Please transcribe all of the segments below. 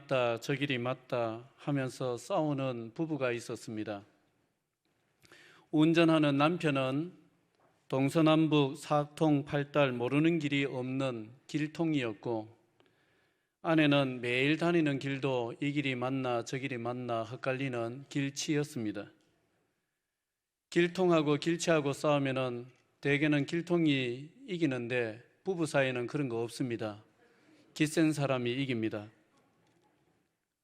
맞다, 저 길이 맞다 하면서 싸우는 부부가 있었습니다. 운전하는 남편은 동서남북 사통팔달 모르는 길이 없는 길통이었고, 아내는 매일 다니는 길도 이 길이 맞나 저 길이 맞나 헷갈리는 길치였습니다. 길통하고 길치하고 싸우면은 대개는 길통이 이기는데 부부 사이에는 그런 거 없습니다. 기 센 사람이 이깁니다.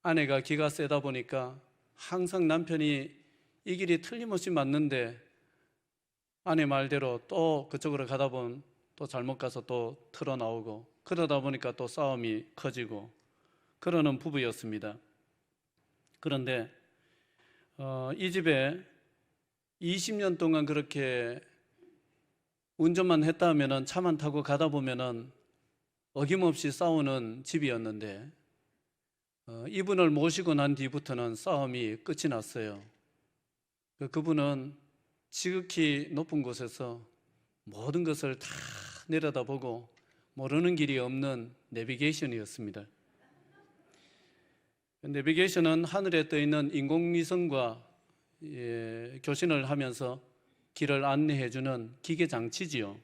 아내가 기가 세다 보니까 항상 남편이 이 길이 틀림없이 맞는데 아내 말대로 또 그쪽으로 가다 보면 또 잘못 가서 또 틀어 나오고, 그러다 보니까 또 싸움이 커지고 그러는 부부였습니다. 그런데 이 집에 20년 동안 그렇게 운전만 했다 하면은, 차만 타고 가다 보면은 어김없이 싸우는 집이었는데, 이분을 모시고 난 뒤부터는 싸움이 끝이 났어요. 그분은 지극히 높은 곳에서 모든 것을 다 내려다보고 모르는 길이 없는 내비게이션이었습니다. 내비게이션은 하늘에 떠 있는 인공위성과 교신을 하면서 길을 안내해주는 기계 장치지요.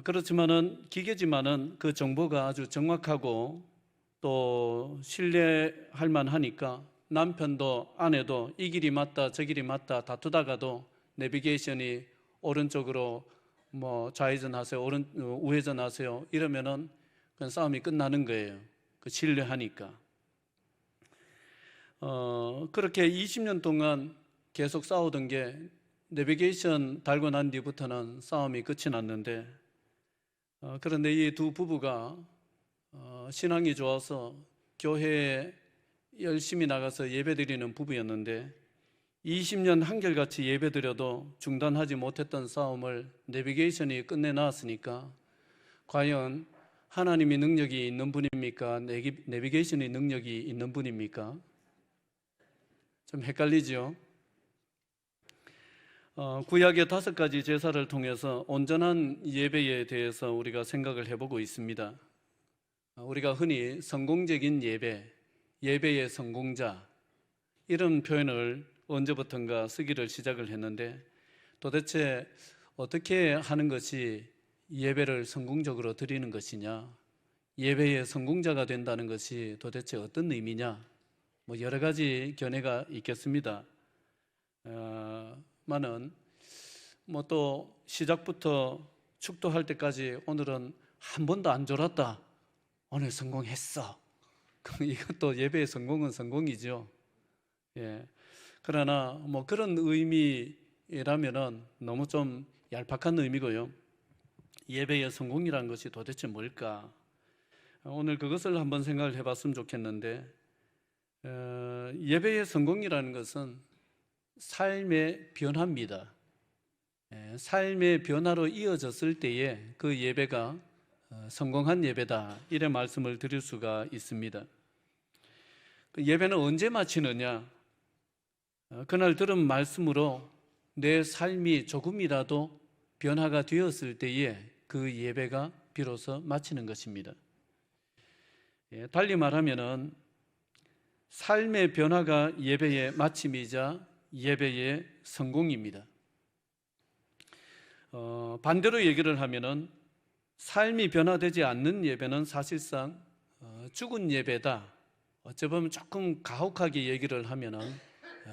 그렇지만은 기계지만은 그 정보가 아주 정확하고 또 신뢰할 만하니까 남편도 아내도 이 길이 맞다 저 길이 맞다 다투다가도 내비게이션이 오른쪽으로 좌회전하세요, 우회전하세요 이러면은 그 싸움이 끝나는 거예요. 그 신뢰하니까. 그렇게 20년 동안 계속 싸우던 게 내비게이션 달고 난 뒤부터는 싸움이 끝이 났는데, 그런데 이 두 부부가 신앙이 좋아서 교회에 열심히 나가서 예배드리는 부부였는데 20년 한결같이 예배드려도 중단하지 못했던 싸움을 내비게이션이 끝내놨으니까 과연 하나님이 능력이 있는 분입니까? 내비게이션이 능력이 있는 분입니까? 좀 헷갈리죠? 구약의 5가지 제사를 통해서 온전한 예배에 대해서 우리가 생각을 해보고 있습니다. 우리가 흔히 성공적인 예배, 예배의 성공자 이런 표현을 언제부턴가 쓰기를 시작을 했는데, 도대체 어떻게 하는 것이 예배를 성공적으로 드리는 것이냐, 예배의 성공자가 된다는 것이 도대체 어떤 의미냐, 여러 가지 견해가 있겠습니다. 만은 또 시작부터 축도할 때까지 오늘은 한 번도 안 졸았다, 오늘 성공했어, 이것도 예배의 성공은 성공이죠. 예. 그러나 그런 의미라면은 너무 좀 얄팍한 의미고요. 예배의 성공이라는 것이 도대체 뭘까? 오늘 그것을 한번 생각을 해봤으면 좋겠는데, 예배의 성공이라는 것은 삶의 변화입니다. 삶의 변화로 이어졌을 때에 그 예배가 성공한 예배다, 이래 말씀을 드릴 수가 있습니다. 그 예배는 언제 마치느냐? 그날 들은 말씀으로 내 삶이 조금이라도 변화가 되었을 때에 그 예배가 비로소 마치는 것입니다. 달리 말하면은 삶의 변화가 예배의 마침이자 예배의 성공입니다. 반대로 얘기를 하면은 삶이 변화되지 않는 예배는 사실상 죽은 예배다, 어찌 보면 조금 가혹하게 얘기를 하면은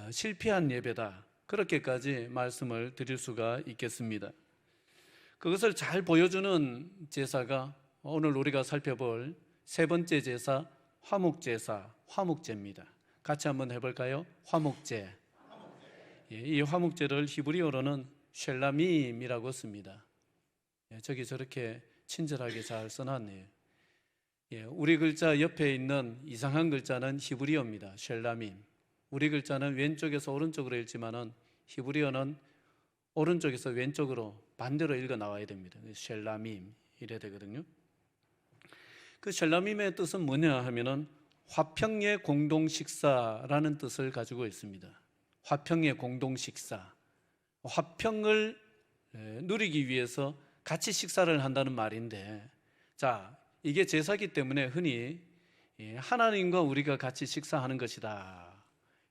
실패한 예배다, 그렇게까지 말씀을 드릴 수가 있겠습니다. 그것을 잘 보여주는 제사가 오늘 우리가 살펴볼 세 번째 제사, 화목제사, 화목제입니다. 같이 한번 해볼까요? 화목제. 이 화목제를 히브리어로는 쉘라밈이라고 씁니다. 저기 저렇게 친절하게 잘 써놨네요. 우리 글자 옆에 있는 이상한 글자는 히브리어입니다. 쉘라밈. 우리 글자는 왼쪽에서 오른쪽으로 읽지만은 히브리어는 오른쪽에서 왼쪽으로 반대로 읽어 나와야 됩니다. 쉘라밈 이래야 되거든요. 그 쉘라밈의 뜻은 뭐냐 하면은 화평의 공동 식사라는 뜻을 가지고 있습니다. 화평의 공동 식사. 화평을 누리기 위해서 같이 식사를 한다는 말인데, 자, 이게 제사기 때문에 흔히 하나님과 우리가 같이 식사하는 것이다,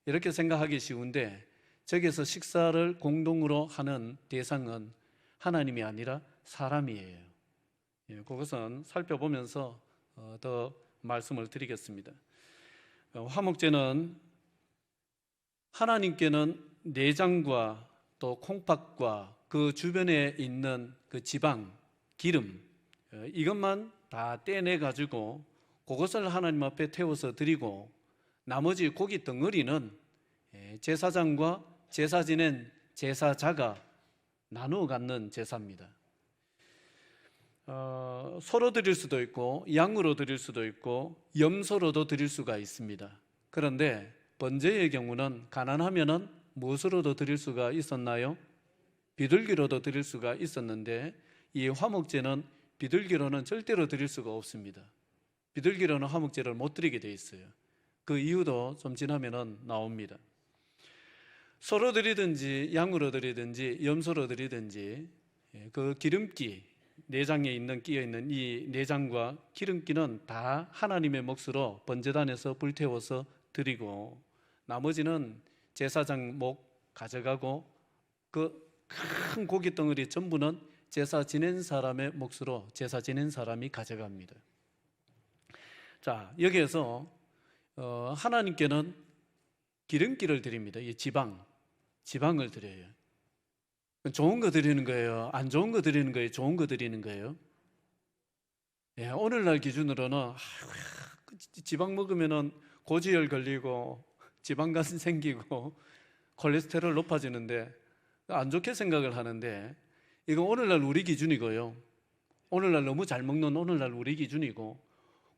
이렇게 생각하기 쉬운데, 저기서 식사를 공동으로 하는 대상은 하나님이 아니라 사람이에요. 그것은 살펴보면서 더 말씀을 드리겠습니다. 화목제는 하나님께는 내장과 또 콩팥과 그 주변에 있는 그 지방, 기름, 이것만 다 떼내 가지고 그것을 하나님 앞에 태워서 드리고, 나머지 고기 덩어리는 제사장과 제사 지낸 제사자가 나누어 갖는 제사입니다. 소로 드릴 수도 있고 양으로 드릴 수도 있고 염소로도 드릴 수가 있습니다. 그런데 번제의 경우는 가난하면은 무엇으로도 드릴 수가 있었나요? 비둘기로도 드릴 수가 있었는데, 이 화목제는 비둘기로는 절대로 드릴 수가 없습니다. 비둘기로는 화목제를 못 드리게 돼 있어요. 그 이유도 좀 지나면은 나옵니다. 소로 드리든지 양으로 드리든지 염소로 드리든지 그 기름기, 내장에 끼어 있는 이 내장과 기름기는 다 하나님의 몫으로 번제단에서 불태워서 드리고, 나머지는 제사장 목 가져가고 그 큰 고기 덩어리 전부는 제사 지낸 사람의 몫으로 제사 지낸 사람이 가져갑니다. 자, 여기에서 하나님께는 기름기를 드립니다. 이 지방을 드려요. 좋은 거 드리는 거예요? 안 좋은 거 드리는 거예요? 좋은 거 드리는 거예요? 오늘날 기준으로는 지방 먹으면 고지혈 걸리고 지방간 생기고 콜레스테롤 높아지는데 안 좋게 생각을 하는데, 이건 오늘날 우리 기준이고요. 오늘날 너무 잘 먹는 오늘날 우리 기준이고,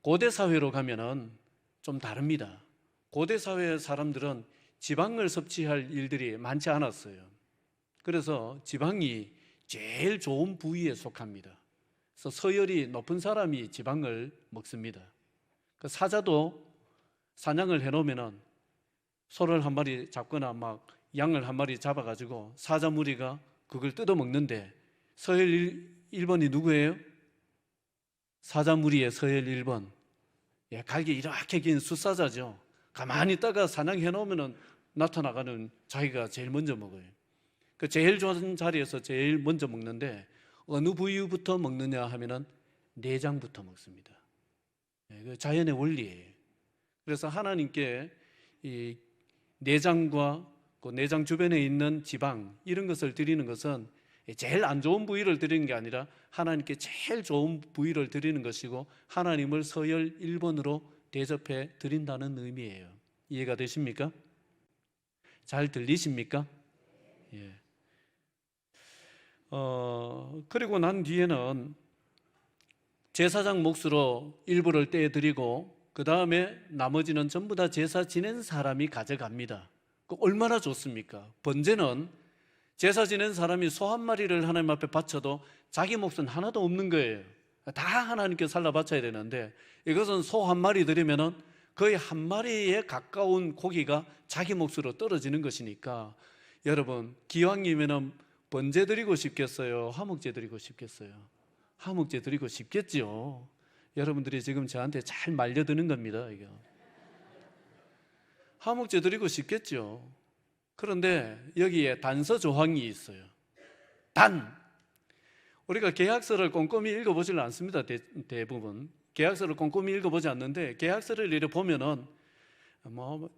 고대 사회로 가면은 좀 다릅니다. 고대 사회 사람들은 지방을 섭취할 일들이 많지 않았어요. 그래서 지방이 제일 좋은 부위에 속합니다. 그래서 서열이 높은 사람이 지방을 먹습니다. 그 사자도 사냥을 해놓으면은 소를 한 마리 잡거나 막 양을 한 마리 잡아가지고 사자 무리가 그걸 뜯어 먹는데, 서열 1번이 누구예요? 사자 무리의 서열 1번. 갈기 이렇게 긴 숫사자죠. 가만히 있다가 사냥해 놓으면 나타나가는 자기가 제일 먼저 먹어요. 그 제일 좋은 자리에서 제일 먼저 먹는데, 어느 부위부터 먹느냐 하면은 내장부터 먹습니다. 그 자연의 원리예요. 그래서 하나님께 이 내장과 그 내장 주변에 있는 지방, 이런 것을 드리는 것은 제일 안 좋은 부위를 드리는 게 아니라 하나님께 제일 좋은 부위를 드리는 것이고, 하나님을 서열 1번으로 대접해 드린다는 의미예요. 이해가 되십니까? 잘 들리십니까? 예. 그리고 난 뒤에는 제사장 몫으로 일부를 떼드리고, 그 다음에 나머지는 전부 다 제사 지낸 사람이 가져갑니다. 얼마나 좋습니까? 번제는 제사 지낸 사람이 소 한 마리를 하나님 앞에 바쳐도 자기 몫은 하나도 없는 거예요. 다 하나님께 살라 바쳐야 되는데, 이것은 소 한 마리 드리면은 거의 한 마리에 가까운 고기가 자기 몫으로 떨어지는 것이니까, 여러분 기왕이면은 번제 드리고 싶겠어요? 화목제 드리고 싶겠어요? 화목제 드리고 싶겠죠. 여러분들이 지금 저한테 잘 말려드는 겁니다. 이거 화목제 드리고 싶겠죠. 그런데 여기에 단서 조항이 있어요. 우리가 계약서를 꼼꼼히 읽어보질 않습니다. 대부분 계약서를 꼼꼼히 읽어보지 않는데, 계약서를 이렇게 보면은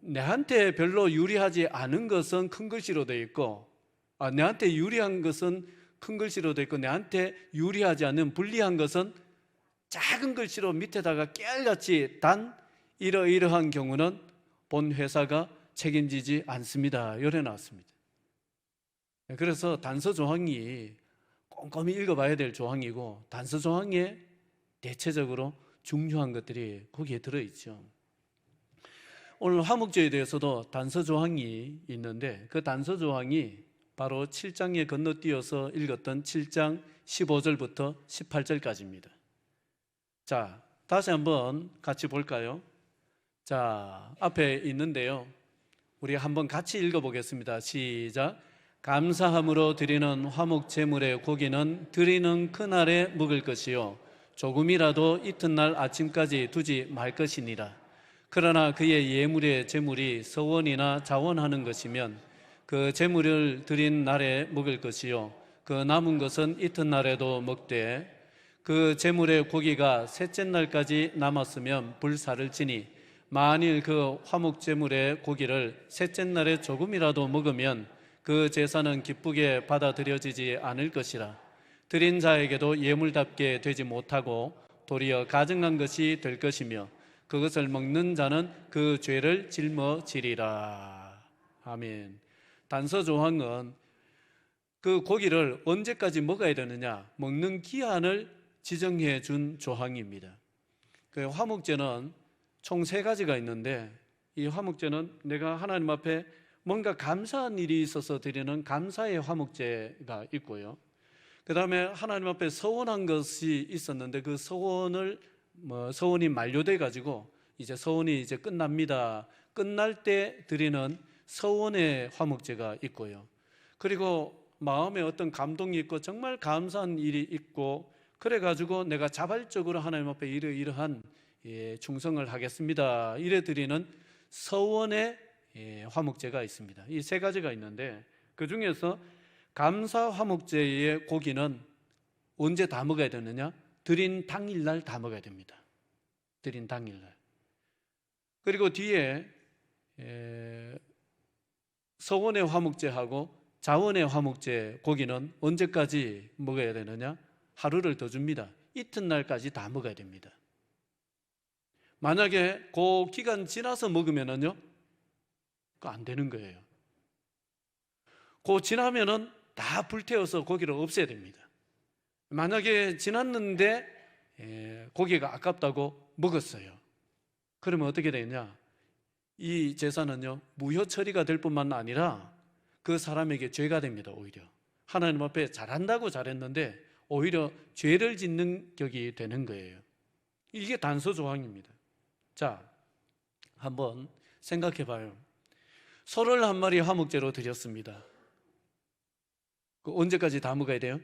내한테 별로 유리하지 않은 것은 큰 글씨로 되어 있고, 내한테 유리한 것은 큰 글씨로 되어 있고, 내한테 유리하지 않은 불리한 것은 작은 글씨로 밑에다가 깨알같이 이러이러한 경우는 본 회사가 책임지지 않습니다. 이래 나왔습니다. 그래서 단서 조항이 꼼꼼히 읽어봐야 될 조항이고, 단서 조항에 대체적으로 중요한 것들이 거기에 들어있죠. 오늘 화목제에 대해서도 단서 조항이 있는데, 그 단서 조항이 바로 7장에 건너뛰어서 읽었던 7장 15절부터 18절까지입니다. 자, 다시 한번 같이 볼까요? 자, 앞에 있는데요, 우리 한번 같이 읽어보겠습니다. 시작. 감사함으로 드리는 화목 제물의 고기는 드리는 그날에 먹을 것이요 조금이라도 이튿날 아침까지 두지 말 것이니라. 그러나 그의 예물의 제물이 서원이나 자원하는 것이면 그 제물을 드린 날에 먹을 것이요 그 남은 것은 이튿날에도 먹되 그 제물의 고기가 셋째 날까지 남았으면 불사를 지니 만일 그 화목 제물의 고기를 셋째 날에 조금이라도 먹으면 그 제사는 기쁘게 받아들여지지 않을 것이라. 드린 자에게도 예물답게 되지 못하고 도리어 가증한 것이 될 것이며 그것을 먹는 자는 그 죄를 짊어지리라. 아멘. 단서 조항은 그 고기를 언제까지 먹어야 되느냐, 먹는 기한을 지정해 준 조항입니다. 그 화목제는 총 3가지가 있는데 이 화목제는 내가 하나님 앞에 뭔가 감사한 일이 있어서 드리는 감사의 화목제가 있고요. 그 다음에 하나님 앞에 서원한 것이 있었는데 그 서원이 만료돼 가지고 이제 서원이 이제 끝납니다. 끝날 때 드리는 서원의 화목제가 있고요. 그리고 마음에 어떤 감동이 있고 정말 감사한 일이 있고 그래 가지고 내가 자발적으로 하나님 앞에 이러이러한 충성을 하겠습니다. 이래 드리는 서원의 화목제가 있습니다. 이 3가지가 있는데 그 중에서 감사 화목제의 고기는 언제 다 먹어야 되느냐? 드린 당일날 다 먹어야 됩니다. 드린 당일날. 그리고 뒤에 서원의 화목제하고 자원의 화목제 고기는 언제까지 먹어야 되느냐? 하루를 더 줍니다. 이튿날까지 다 먹어야 됩니다. 만약에 그 기간 지나서 먹으면은요, 그거 안 되는 거예요. 그 지나면은 다 불태워서 고기를 없애야 됩니다. 만약에 지났는데 고기가 아깝다고 먹었어요. 그러면 어떻게 되냐? 이 제사는요, 무효 처리가 될 뿐만 아니라 그 사람에게 죄가 됩니다. 오히려 하나님 앞에 잘한다고 잘했는데 오히려 죄를 짓는 격이 되는 거예요. 이게 단서 조항입니다. 자, 한번 생각해 봐요. 소를 한 마리 화목제로 드렸습니다. 언제까지 다 먹어야 돼요?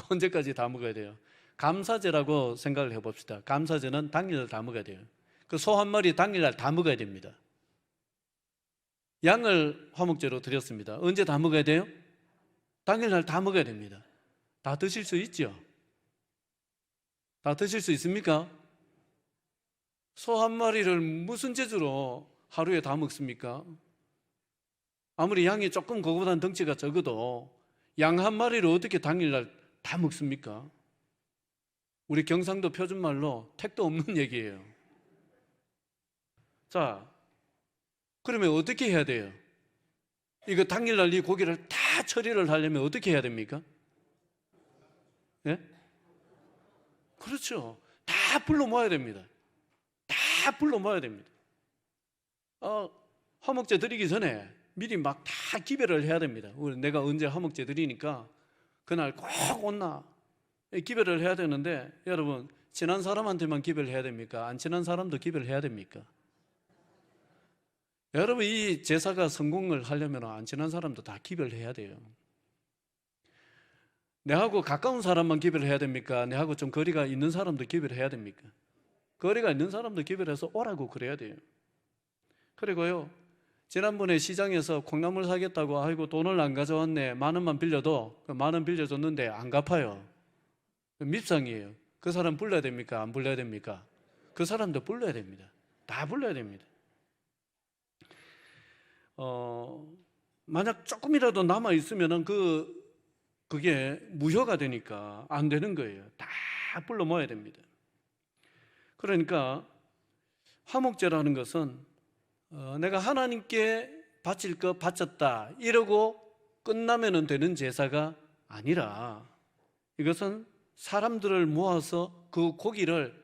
언제까지 다 먹어야 돼요? 감사제라고 생각을 해봅시다. 감사제는 당일날 다 먹어야 돼요. 그 소 한 마리 당일날 다 먹어야 됩니다. 양을 화목제로 드렸습니다. 언제 다 먹어야 돼요? 당일날 다 먹어야 됩니다. 다 드실 수 있죠? 다 드실 수 있습니까? 소 한 마리를 무슨 재주로 하루에 다 먹습니까? 아무리 양이 조금 그거보다는 덩치가 적어도 양 한 마리를 어떻게 당일날 다 먹습니까? 우리 경상도 표준말로 택도 없는 얘기예요. 자, 그러면 어떻게 해야 돼요? 이거 당일날 이 고기를 다 처리를 하려면 어떻게 해야 됩니까? 예? 그렇죠. 다 불러 모아야 됩니다. 다 불러 모아야 됩니다. 화목제 드리기 전에 미리 막 다 기별을 해야 됩니다. 내가 언제 화목제 드리니까 그날 꼭 온나 기별을 해야 되는데 여러분 친한 사람한테만 기별해야 됩니까? 안 친한 사람도 기별해야 됩니까? 여러분 이 제사가 성공을 하려면 안 친한 사람도 다 기별해야 돼요. 내하고 가까운 사람만 기별해야 됩니까? 내하고 좀 거리가 있는 사람도 기별해야 됩니까? 거리가 있는 사람도 기별해서 오라고 그래야 돼요. 그리고요, 지난번에 시장에서 콩나물 사겠다고 아이고 돈을 안 가져왔네, 10,000원만 빌려도 10,000원 빌려줬는데 안 갚아요. 밉상이에요. 그 사람 불러야 됩니까? 안 불러야 됩니까? 그 사람도 불러야 됩니다. 다 불러야 됩니다. 만약 조금이라도 남아 있으면은 그게 무효가 되니까 안 되는 거예요. 다 불러 모아야 됩니다. 그러니까 화목제라는 것은 내가 하나님께 바칠 거 바쳤다 이러고 끝나면 되는 제사가 아니라 이것은 사람들을 모아서 그 고기를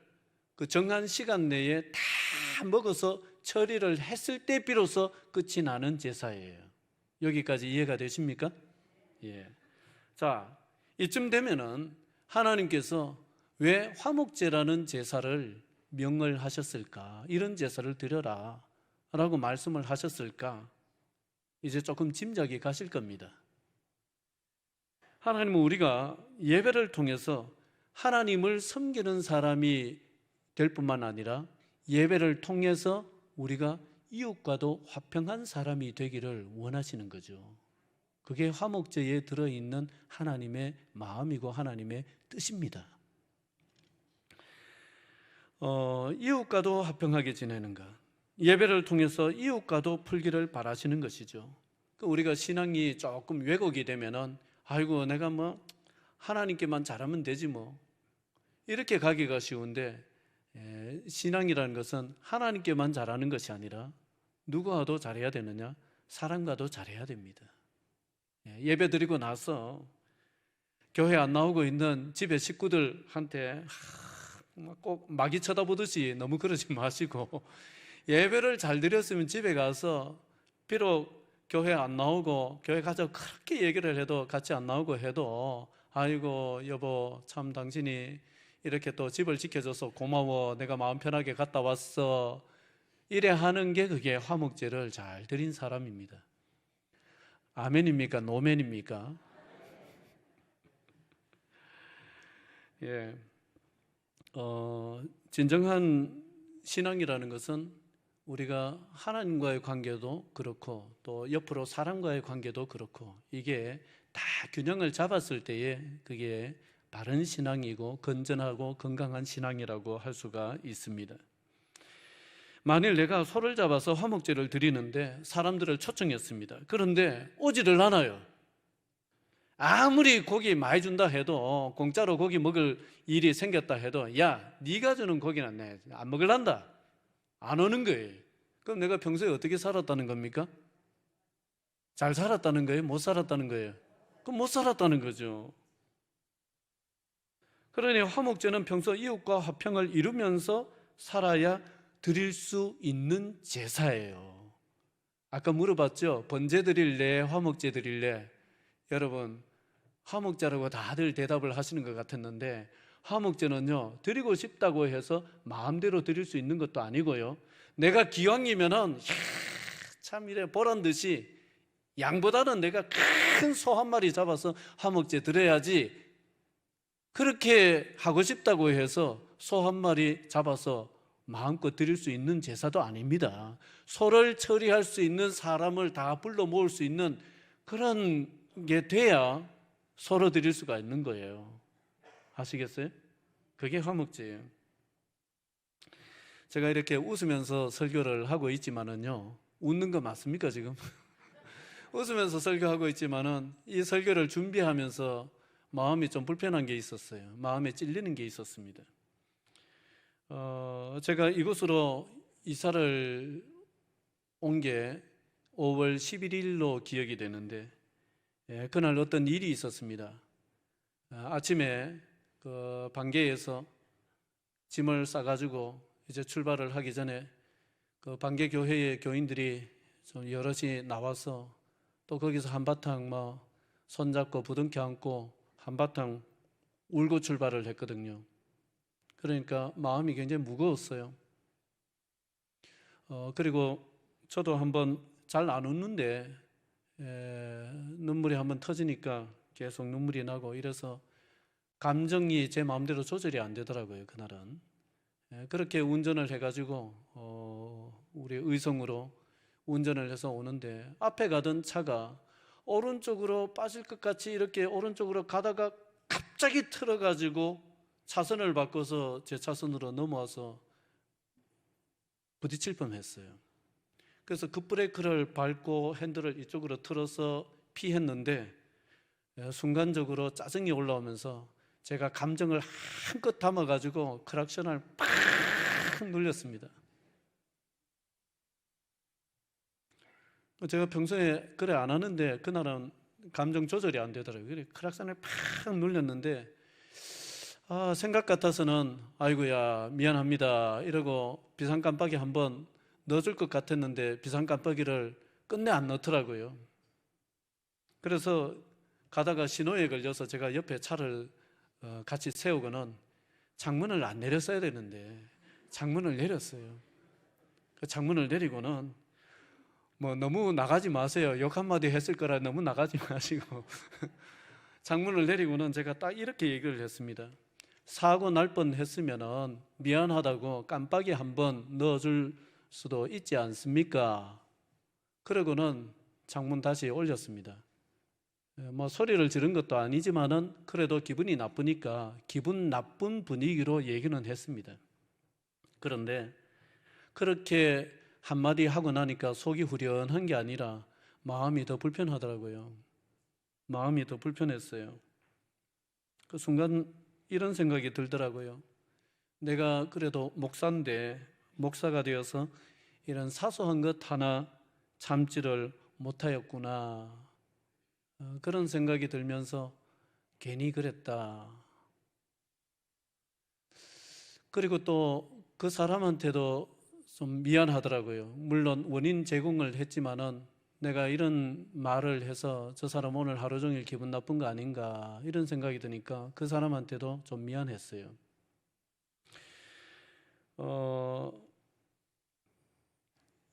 그 정한 시간 내에 다 먹어서 처리를 했을 때 비로소 끝이 나는 제사예요. 여기까지 이해가 되십니까? 예. 자, 이쯤 되면은 하나님께서 왜 화목제라는 제사를 명을 하셨을까? 이런 제사를 드려라 라고 말씀을 하셨을까? 이제 조금 짐작이 가실 겁니다. 하나님은 우리가 예배를 통해서 하나님을 섬기는 사람이 될 뿐만 아니라 예배를 통해서 우리가 이웃과도 화평한 사람이 되기를 원하시는 거죠. 그게 화목제에 들어있는 하나님의 마음이고 하나님의 뜻입니다. 이웃과도 화평하게 지내는 것, 예배를 통해서 이웃과도 풀기를 바라시는 것이죠. 우리가 신앙이 조금 왜곡이 되면은 아이고 내가 뭐 하나님께만 잘하면 되지 뭐 이렇게 가기가 쉬운데, 신앙이라는 것은 하나님께만 잘하는 것이 아니라 누구와도 잘해야 되느냐? 사람과도 잘해야 됩니다. 예배 드리고 나서 교회 안 나오고 있는 집의 식구들한테 꼭 마귀 쳐다보듯이 너무 그러지 마시고, 예배를 잘 드렸으면 집에 가서 비록 교회 안 나오고 교회 가자고 그렇게 얘기를 해도, 같이 안 나오고 해도 아이고 여보 참 당신이 이렇게 또 집을 지켜줘서 고마워, 내가 마음 편하게 갔다 왔어, 이래 하는 게 그게 화목제를 잘 드린 사람입니다. 아멘입니까? 노멘입니까? 예. 진정한 신앙이라는 것은 우리가 하나님과의 관계도 그렇고 또 옆으로 사람과의 관계도 그렇고 이게 다 균형을 잡았을 때에 그게 바른 신앙이고 건전하고 건강한 신앙이라고 할 수가 있습니다. 만일 내가 소를 잡아서 화목제를 드리는데 사람들을 초청했습니다. 그런데 오지를 않아요. 아무리 고기 많이 준다 해도, 공짜로 고기 먹을 일이 생겼다 해도 야 네가 주는 고기는 내 안 먹을란다, 안 오는 거예요. 그럼 내가 평소에 어떻게 살았다는 겁니까? 잘 살았다는 거예요? 못 살았다는 거예요? 그럼 못 살았다는 거죠. 그러니 화목제는 평소 이웃과 화평을 이루면서 살아야 드릴 수 있는 제사예요. 아까 물어봤죠? 번제 드릴래? 화목제 드릴래? 여러분 화목제라고 다들 대답을 하시는 것 같았는데, 화목제는요 드리고 싶다고 해서 마음대로 드릴 수 있는 것도 아니고요, 내가 기왕이면은 참 이래 보란 듯이 양보다는 내가 큰 소 한 마리 잡아서 화목제 드려야지, 그렇게 하고 싶다고 해서 소 한 마리 잡아서 마음껏 드릴 수 있는 제사도 아닙니다. 소를 처리할 수 있는 사람을 다 불러 모을 수 있는 그런 게 돼야 소로 드릴 수가 있는 거예요. 아시겠어요? 그게 화목제예요. 제가 이렇게 웃으면서 설교를 하고 있지만은요, 웃는 거 맞습니까 지금? 웃으면서 설교하고 있지만은 이 설교를 준비하면서 마음이 좀 불편한 게 있었어요. 마음에 찔리는 게 있었습니다. 제가 이곳으로 이사를 온 게 5월 11일로 기억이 되는데, 그날 어떤 일이 있었습니다. 아침에 그 반개에서 짐을 싸가지고 이제 출발을 하기 전에 그 반개 교회의 교인들이 좀 여럿이 나와서 또 거기서 한바탕 뭐 손잡고 부둥켜 안고 한바탕 울고 출발을 했거든요. 그러니까 마음이 굉장히 무거웠어요. 그리고 저도 한번 잘 안 웃는데 눈물이 한번 터지니까 계속 눈물이 나고 이래서 감정이 제 마음대로 조절이 안 되더라고요. 그날은 그렇게 운전을 해가지고 우리 의성으로 운전을 해서 오는데, 앞에 가던 차가 오른쪽으로 빠질 것 같이 이렇게 오른쪽으로 가다가 갑자기 틀어가지고 차선을 바꿔서 제 차선으로 넘어와서 부딪힐 뻔했어요. 그래서 급브레이크를 밟고 핸들을 이쪽으로 틀어서 피했는데, 순간적으로 짜증이 올라오면서 제가 감정을 한껏 담아가지고 크락션을 팍 눌렸습니다. 제가 평소에 그래 안 하는데 그날은 감정 조절이 안 되더라고요. 그래 크락션을 팍 눌렸는데, 생각 같아서는 아이고야 미안합니다 이러고 비상깜빡이 한번 넣어줄 것 같았는데 비상깜빡이를 끝내 안 넣더라고요. 그래서 가다가 신호에 걸려서 제가 옆에 차를 같이 세우고는 창문을 안 내렸어야 되는데 창문을 내렸어요. 그 창문을 내리고는 뭐 너무 나가지 마세요, 욕 한마디 했을 거라 너무 나가지 마시고 창문을 내리고는 제가 딱 이렇게 얘기를 했습니다. 사고 날 뻔했으면은 미안하다고 깜빡이 한번 넣어줄 수도 있지 않습니까? 그러고는 창문 다시 올렸습니다. 뭐 소리를 지른 것도 아니지만은 그래도 기분이 나쁘니까 기분 나쁜 분위기로 얘기는 했습니다. 그런데 그렇게 한마디 하고 나니까 속이 후련한 게 아니라 마음이 더 불편하더라고요. 마음이 더 불편했어요. 그 순간 이런 생각이 들더라고요. 내가 그래도 목사인데 목사가 되어서 이런 사소한 것 하나 참지를 못하였구나. 그런 생각이 들면서 괜히 그랬다. 그리고 또 그 사람한테도 좀 미안하더라고요. 물론 원인 제공을 했지만은 내가 이런 말을 해서 저 사람 오늘 하루 종일 기분 나쁜 거 아닌가 이런 생각이 드니까 그 사람한테도 좀 미안했어요.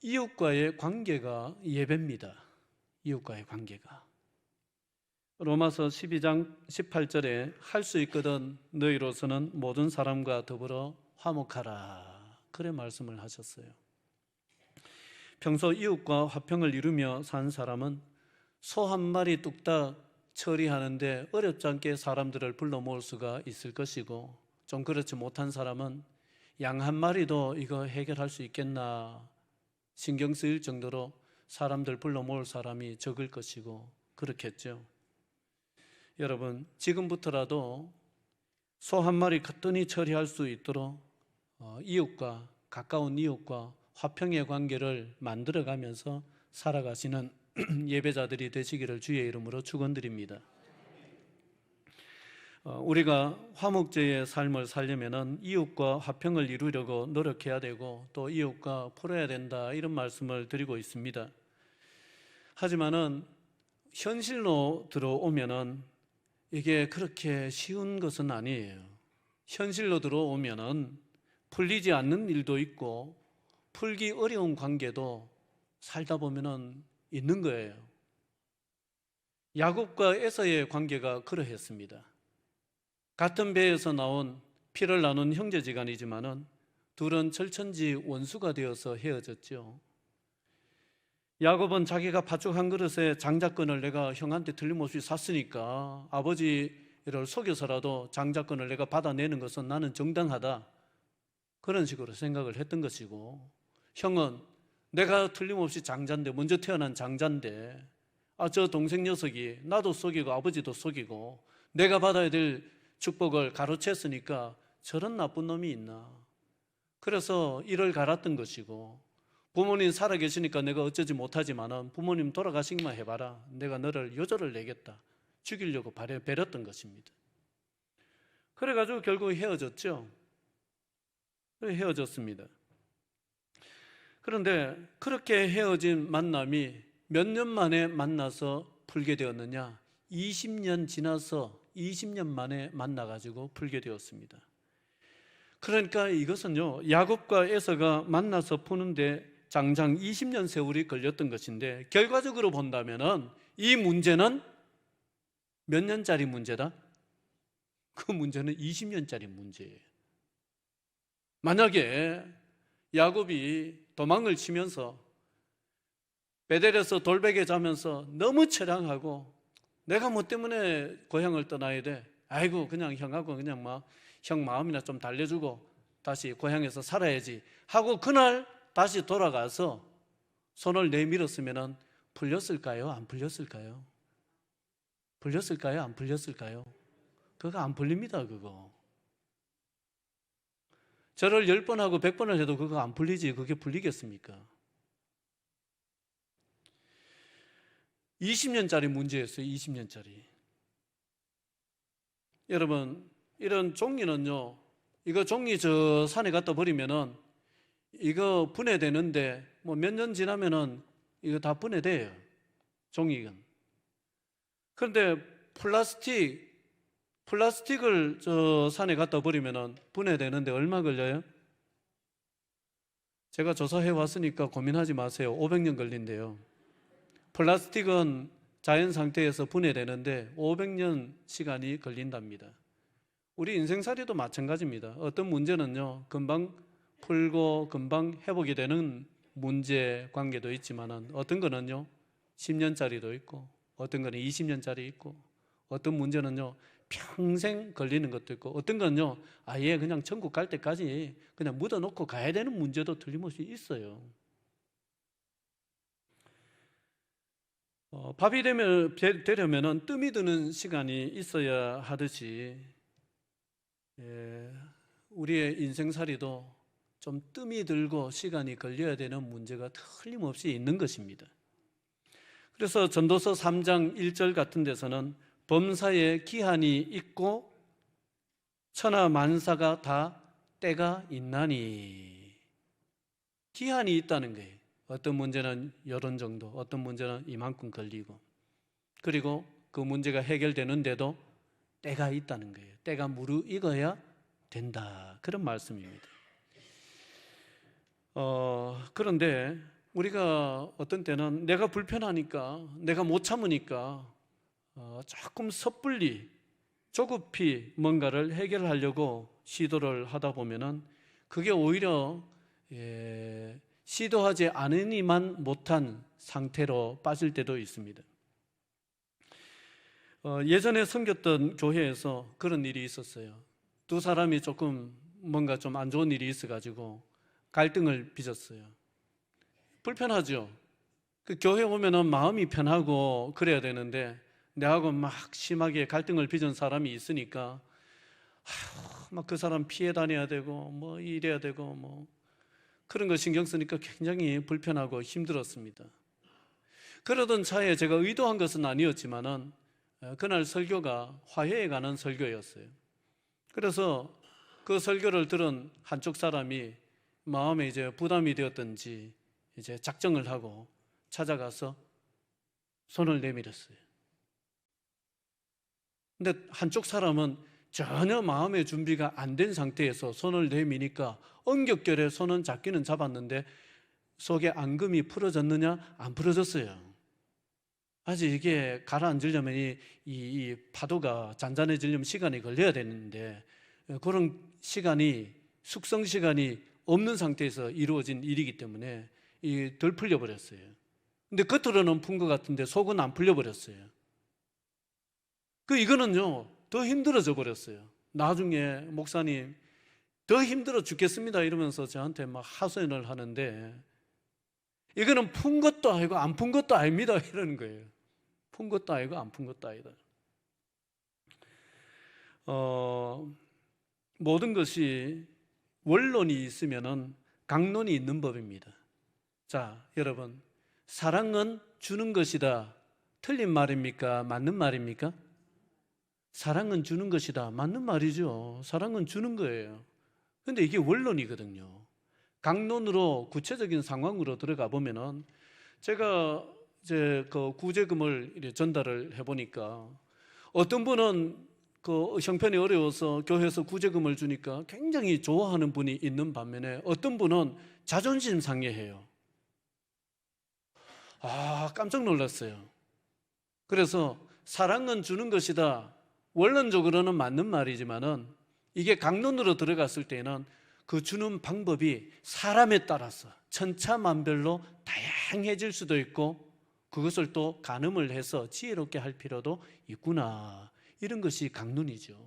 이웃과의 관계가 예배입니다. 이웃과의 관계가. 로마서 12장 18절에 할 수 있거든 너희로서는 모든 사람과 더불어 화목하라. 그래 말씀을 하셨어요. 평소 이웃과 화평을 이루며 산 사람은 소 한 마리 뚝딱 처리하는데 어렵지 않게 사람들을 불러 모을 수가 있을 것이고, 좀 그렇지 못한 사람은 양 한 마리도 이거 해결할 수 있겠나 신경 쓰일 정도로 사람들 불러 모을 사람이 적을 것이고 그렇겠죠. 여러분, 지금부터라도 소 한 마리 거뜬히 처리할 수 있도록 이웃과 가까운 이웃과 화평의 관계를 만들어가면서 살아가시는 예배자들이 되시기를 주의 이름으로 축원드립니다. 우리가 화목제의 삶을 살려면은 이웃과 화평을 이루려고 노력해야 되고 또 이웃과 풀어야 된다 이런 말씀을 드리고 있습니다. 하지만은 현실로 들어오면은 이게 그렇게 쉬운 것은 아니에요. 현실로 들어오면은 풀리지 않는 일도 있고 풀기 어려운 관계도 살다 보면은 있는 거예요. 야곱과 에서의 관계가 그러했습니다. 같은 배에서 나온 피를 나눈 형제지간이지만은 둘은 철천지 원수가 되어서 헤어졌죠. 야곱은 자기가 팥죽 한 그릇에 장자권을 내가 형한테 틀림없이 샀으니까 아버지를 속여서라도 장자권을 내가 받아내는 것은 나는 정당하다, 그런 식으로 생각을 했던 것이고, 형은 내가 틀림없이 장자인데, 먼저 태어난 장자인데 저 동생 녀석이 나도 속이고 아버지도 속이고 내가 받아야 될 축복을 가로챘으니까 저런 나쁜 놈이 있나, 그래서 이를 갈았던 것이고, 부모님 살아계시니까 내가 어쩌지 못하지만은 부모님 돌아가시기만 해봐라, 내가 너를 요절을 내겠다, 죽이려고 배렸던 것입니다. 그래가지고 결국 헤어졌죠. 헤어졌습니다. 그런데 그렇게 헤어진 만남이 몇 년 만에 만나서 풀게 되었느냐? 20년 지나서 20년 만에 만나가지고 풀게 되었습니다. 그러니까 이것은요, 야곱과 에서가 만나서 푸는데 장장 20년 세월이 걸렸던 것인데, 결과적으로 본다면은 이 문제는 몇 년짜리 문제다? 그 문제는 20년짜리 문제예요. 만약에 야곱이 도망을 치면서 베델에서 돌베개 자면서 너무 처량하고 내가 뭐 때문에 고향을 떠나야 돼? 아이고 그냥 형하고 그냥 형 마음이나 좀 달래주고 다시 고향에서 살아야지 하고 그날 다시 돌아가서 손을 내밀었으면 풀렸을까요? 안 풀렸을까요? 풀렸을까요? 안 풀렸을까요? 그거 안 풀립니다. 그거 저를 10번 하고 100번을 해도 그거 안 풀리지 그게 풀리겠습니까? 20년짜리 문제였어요. 20년짜리. 여러분, 이런 종이는요, 이거 종이 저 산에 갖다 버리면은 이거 분해되는데 뭐 몇 년 지나면은 이거 다 분해돼요. 종이는. 그런데 플라스틱을 저 산에 갖다 버리면은 분해되는데 얼마 걸려요? 제가 조사해 왔으니까 고민하지 마세요. 500년 걸린대요. 플라스틱은 자연 상태에서 분해되는데 500년 시간이 걸린답니다. 우리 인생살이도 마찬가지입니다. 어떤 문제는요, 금방 풀고 금방 회복이 되는 문제 관계도 있지만은 어떤 거는요, 10년짜리도 있고, 어떤 거는 20년짜리 있고, 어떤 문제는요, 평생 걸리는 것도 있고, 어떤 건요, 아예 그냥 천국 갈 때까지 그냥 묻어놓고 가야 되는 문제도 틀림없이 있어요. 밥이 되려면 뜸이 드는 시간이 있어야 하듯이, 우리의 인생살이도 좀 뜸이 들고 시간이 걸려야 되는 문제가 틀림없이 있는 것입니다. 그래서 전도서 3장 1절 같은 데서는 범사에 기한이 있고 천하 만사가 다 때가 있나니, 기한이 있다는 거예요. 어떤 문제는 요런 정도, 어떤 문제는 이만큼 걸리고, 그리고 그 문제가 해결되는데도 때가 있다는 거예요. 때가 무르익어야 된다, 그런 말씀입니다. 그런데 우리가 어떤 때는 내가 불편하니까, 내가 못 참으니까 조금 섣불리 조급히 뭔가를 해결하려고 시도를 하다 보면은 그게 오히려 시도하지 않으니만 못한 상태로 빠질 때도 있습니다. 예전에 섬겼던 교회에서 그런 일이 있었어요. 두 사람이 조금 뭔가 좀 안 좋은 일이 있어가지고 갈등을 빚었어요. 불편하죠. 그 교회 오면은 마음이 편하고 그래야 되는데 내하고 막 심하게 갈등을 빚은 사람이 있으니까 막 그 사람 피해 다녀야 되고 뭐 이래야 되고 뭐 그런 거 신경 쓰니까 굉장히 불편하고 힘들었습니다. 그러던 차에 제가 의도한 것은 아니었지만은 그날 설교가 화해에 관한 설교였어요. 그래서 그 설교를 들은 한쪽 사람이 마음에 이제 부담이 되었던지 이제 작정을 하고 찾아가서 손을 내밀었어요. 근데 한쪽 사람은 전혀 마음의 준비가 안 된 상태에서 손을 내미니까 엉겹결에 손은 잡기는 잡았는데 속에 앙금이 풀어졌느냐? 안 풀어졌어요. 아직 이게 가라앉으려면 이 파도가 잔잔해지려면 시간이 걸려야 되는데 그런 시간이, 숙성 시간이 없는 상태에서 이루어진 일이기 때문에 덜 풀려버렸어요. 근데 겉으로는 푼 것 같은데 속은 안 풀려버렸어요. 이거는요, 더 힘들어져 버렸어요. 나중에 목사님 더 힘들어 죽겠습니다 이러면서 저한테 막 하소연을 하는데, 이거는 푼 것도 아니고 안 푼 것도 아닙니다 이러는 거예요. 푼 것도 아니고 안 푼 것도 아니다. 모든 것이 원론이 있으면은 강론이 있는 법입니다. 자, 여러분, 사랑은 주는 것이다, 틀린 말입니까? 맞는 말입니까? 사랑은 주는 것이다, 맞는 말이죠. 사랑은 주는 거예요. 근데 이게 원론이거든요. 강론으로 구체적인 상황으로 들어가 보면은, 제가 이제 그 구제금을 전달을 해보니까 어떤 분은 그 형편이 어려워서 교회에서 구제금을 주니까 굉장히 좋아하는 분이 있는 반면에 어떤 분은 자존심 상해해요. 깜짝 놀랐어요. 그래서 사랑은 주는 것이다, 원론적으로는 맞는 말이지만은 이게 강론으로 들어갔을 때는 그 주는 방법이 사람에 따라서 천차만별로 다양해질 수도 있고, 그것을 또 가늠을 해서 지혜롭게 할 필요도 있구나, 이런 것이 강론이죠.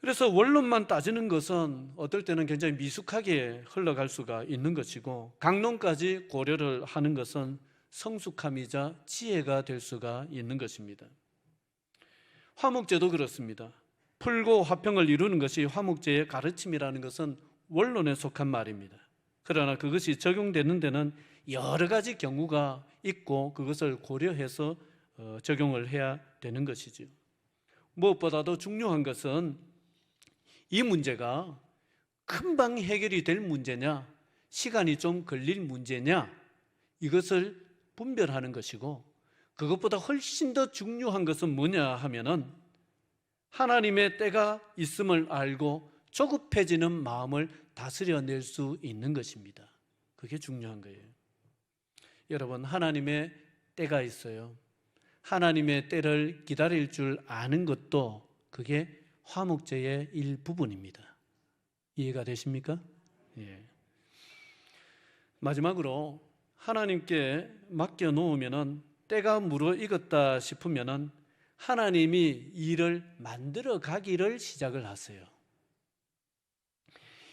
그래서 원론만 따지는 것은 어떨 때는 굉장히 미숙하게 흘러갈 수가 있는 것이고, 강론까지 고려를 하는 것은 성숙함이자 지혜가 될 수가 있는 것입니다. 화목제도 그렇습니다. 풀고 화평을 이루는 것이 화목제의 가르침이라는 것은 원론에 속한 말입니다. 그러나 그것이 적용되는 데는 여러 가지 경우가 있고 그것을 고려해서 적용을 해야 되는 것이죠. 무엇보다도 중요한 것은 이 문제가 금방 해결이 될 문제냐, 시간이 좀 걸릴 문제냐, 이것을 분별하는 것이고, 그것보다 훨씬 더 중요한 것은 뭐냐 하면은 하나님의 때가 있음을 알고 조급해지는 마음을 다스려낼 수 있는 것입니다. 그게 중요한 거예요. 여러분, 하나님의 때가 있어요. 하나님의 때를 기다릴 줄 아는 것도 그게 화목제의 일부분입니다. 이해가 되십니까? 예. 마지막으로 하나님께 맡겨 놓으면은 때가 무르익었다 싶으면은 하나님이 일을 만들어 가기를 시작을 하세요.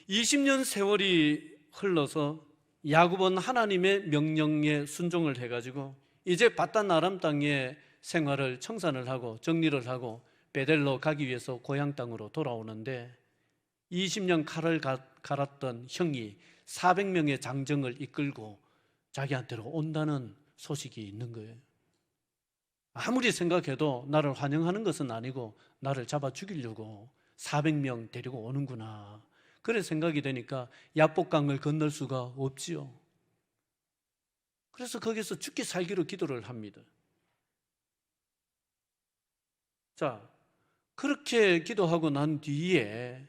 20년 세월이 흘러서 야곱은 하나님의 명령에 순종을 해가지고 이제 바단 아람 땅에 생활을 청산을 하고 정리를 하고 베델로 가기 위해서 고향 땅으로 돌아오는데 20년 칼을 갈았던 형이 400명의 장정을 이끌고 자기한테로 온다는 소식이 있는 거예요. 아무리 생각해도 나를 환영하는 것은 아니고 나를 잡아 죽이려고 400명 데리고 오는구나. 그래 생각이 되니까 야복강을 건널 수가 없지요. 그래서 거기서 죽기 살기로 기도를 합니다. 자, 그렇게 기도하고 난 뒤에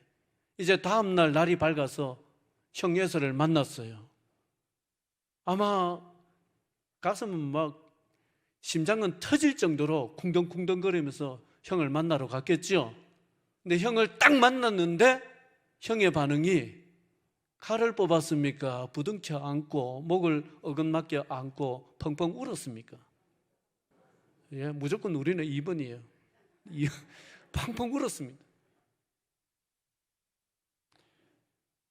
이제 다음날 날이 밝아서 형 에서를 만났어요. 아마 가슴은 막 심장은 터질 정도로 쿵덩쿵덩거리면서 형을 만나러 갔겠죠. 근데 형을 딱 만났는데 형의 반응이 칼을 뽑았습니까? 부둥켜 안고 목을 어긋맞게 안고 펑펑 울었습니까? 예, 무조건 우리는 2번이에요. 펑펑 울었습니다.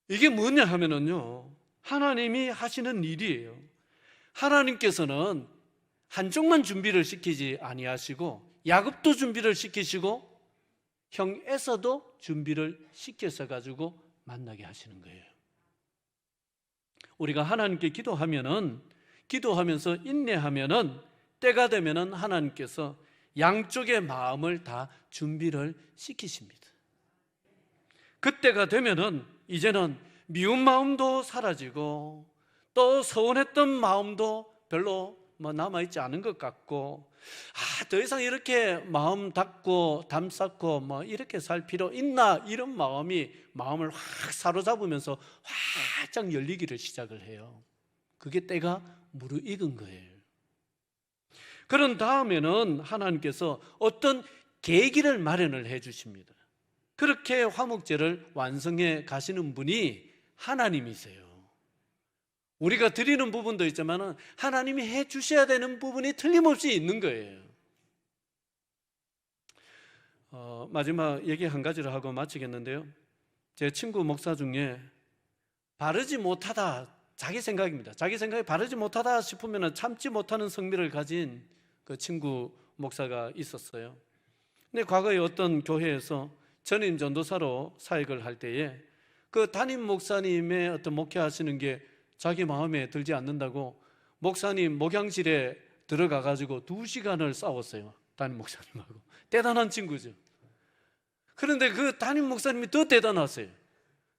이게 뭐냐 하면은요, 하나님이 하시는 일이에요. 하나님께서는 한쪽만 준비를 시키지 아니하시고 야곱도 준비를 시키시고 형 에서도 준비를 시켜서 가지고 만나게 하시는 거예요. 우리가 하나님께 기도하면서 인내하면은 때가 되면은 하나님께서 양쪽의 마음을 다 준비를 시키십니다. 그때가 되면은 이제는 미운 마음도 사라지고 또 서운했던 마음도 별로 남아있지 않은 것 같고, 더 이상 이렇게 마음 닫고 담 쌓고 이렇게 살 필요 있나, 이런 마음을 확 사로잡으면서 활짝 열리기를 시작을 해요. 그게 때가 무르익은 거예요. 그런 다음에는 하나님께서 어떤 계기를 마련을 해 주십니다. 그렇게 화목제를 완성해 가시는 분이 하나님이세요. 우리가 드리는 부분도 있지만 하나님이 해 주셔야 되는 부분이 틀림없이 있는 거예요. 마지막 얘기 한 가지를 하고 마치겠는데요, 제 친구 목사 중에 바르지 못하다, 자기 생각입니다. 자기 생각이 바르지 못하다 싶으면 참지 못하는 성미를 가진 그 친구 목사가 있었어요. 근데 과거에 어떤 교회에서 전임 전도사로 사역을 할 때에 그 담임 목사님의 어떤 목회하시는 게 자기 마음에 들지 않는다고 목사님 목양실에 들어가 가지고 2시간을 싸웠어요. 담임 목사님하고. 대단한 친구죠. 그런데 그 담임 목사님이 더 대단하세요.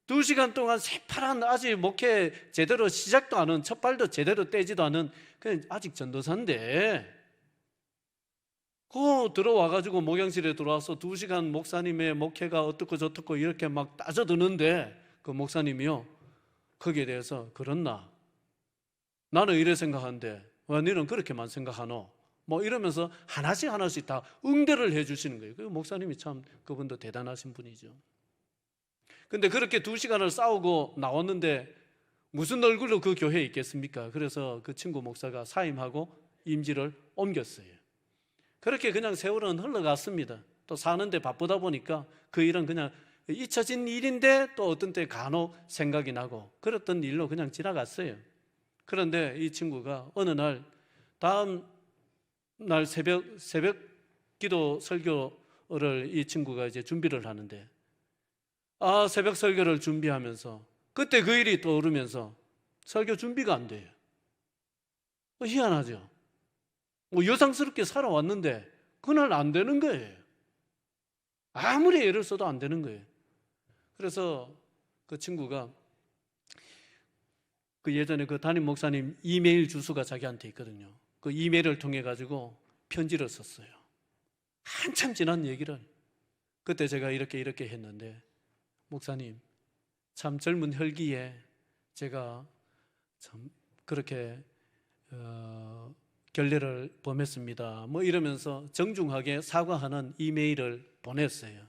2시간 동안 새파란, 아직 목회 제대로 시작도 안 한, 첫 발도 제대로 떼지도 않은 아직 전도사인데 들어와가지고 목양실에 들어와서 2시간 목사님의 목회가 어떻고 저떻고 이렇게 막 따져드는데 그 목사님이요, 거기에 대해서 그렇나? 나는 이래 생각하는데 왜 너는 그렇게만 생각하노? 이러면서 하나씩 다 응대를 해주시는 거예요. 그 목사님이 참, 그분도 대단하신 분이죠. 근데 그렇게 2시간을 싸우고 나왔는데 무슨 얼굴로 그 교회에 있겠습니까? 그래서 그 친구 목사가 사임하고 임지를 옮겼어요. 그렇게 그냥 세월은 흘러갔습니다. 또 사는데 바쁘다 보니까 그 일은 그냥 잊혀진 일인데 또 어떤 때 간혹 생각이 나고 그랬던 일로 그냥 지나갔어요. 그런데 이 친구가 어느 날, 다음 날 새벽 기도 설교를 이 친구가 이제 준비를 하는데, 새벽 설교를 준비하면서 그때 그 일이 떠오르면서 설교 준비가 안 돼요. 희한하죠. 여상스럽게 살아왔는데 그날 안 되는 거예요. 아무리 애를 써도 안 되는 거예요. 그래서 그 친구가 그 예전에 그 담임 목사님 이메일 주소가 자기한테 있거든요. 그 이메일을 통해 가지고 편지를 썼어요. 한참 지난 얘기를. 그때 제가 이렇게 했는데, 목사님, 참 젊은 혈기에 제가 참 그렇게 결례를 범했습니다. 이러면서 정중하게 사과하는 이메일을 보냈어요.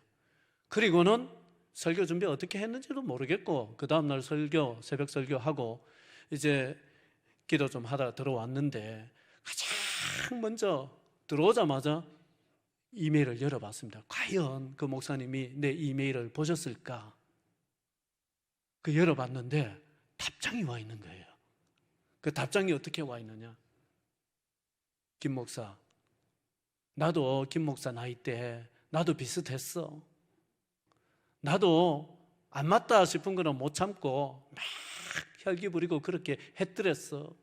그리고는 설교 준비 어떻게 했는지도 모르겠고 그 다음날 설교, 새벽 설교하고 이제 기도 좀 하다 들어왔는데 가장 먼저 들어오자마자 이메일을 열어봤습니다. 과연 그 목사님이 내 이메일을 보셨을까? 그 열어봤는데 답장이 와 있는 거예요. 그 답장이 어떻게 와 있느냐? 김 목사, 나도 김 목사 나이 때 나도 비슷했어. 나도 안 맞다 싶은 거는 못 참고 막 혈기 부리고 그렇게 했더랬어.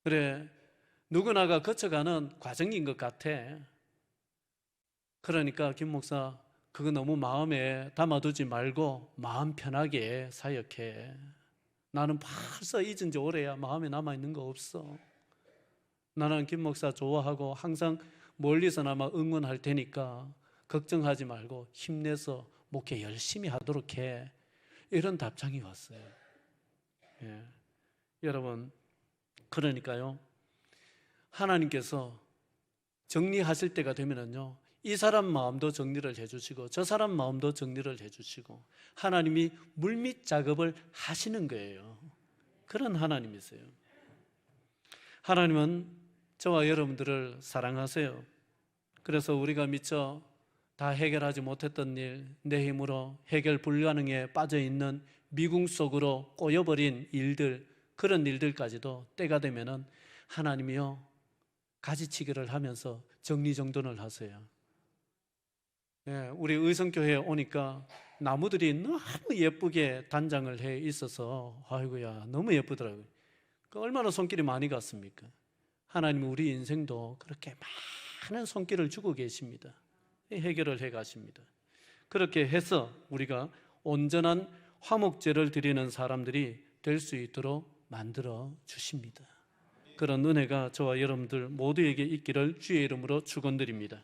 그래, 누구나가 거쳐가는 과정인 것 같아. 그러니까 김 목사, 그거 너무 마음에 담아두지 말고 마음 편하게 사역해. 나는 벌써 잊은 지 오래야. 마음에 남아있는 거 없어. 나는 김 목사 좋아하고 항상 멀리서나마 응원할 테니까 걱정하지 말고 힘내서 목회 열심히 하도록 해. 이런 답장이 왔어요. 예. 여러분, 그러니까요, 하나님께서 정리하실 때가 되면은요, 이 사람 마음도 정리를 해주시고 저 사람 마음도 정리를 해주시고 하나님이 물밑 작업을 하시는 거예요. 그런 하나님이세요. 하나님은 저와 여러분들을 사랑하세요. 그래서 우리가 미처 다 해결하지 못했던 일, 내 힘으로 해결 불가능에 빠져있는 미궁 속으로 꼬여버린 일들, 그런 일들까지도 때가 되면은 하나님이요, 가지치기를 하면서 정리정돈을 하세요. 예, 우리 의성교회에 오니까 나무들이 너무 예쁘게 단장을 해 있어서 아이고야 너무 예쁘더라고요. 얼마나 손길이 많이 갔습니까? 하나님이 우리 인생도 그렇게 많은 손길을 주고 계십니다. 해결을 해 가십니다. 그렇게 해서 우리가 온전한 화목제를 드리는 사람들이 될 수 있도록 만들어 주십니다. 그런 은혜가 저와 여러분들 모두에게 있기를 주의 이름으로 축원드립니다.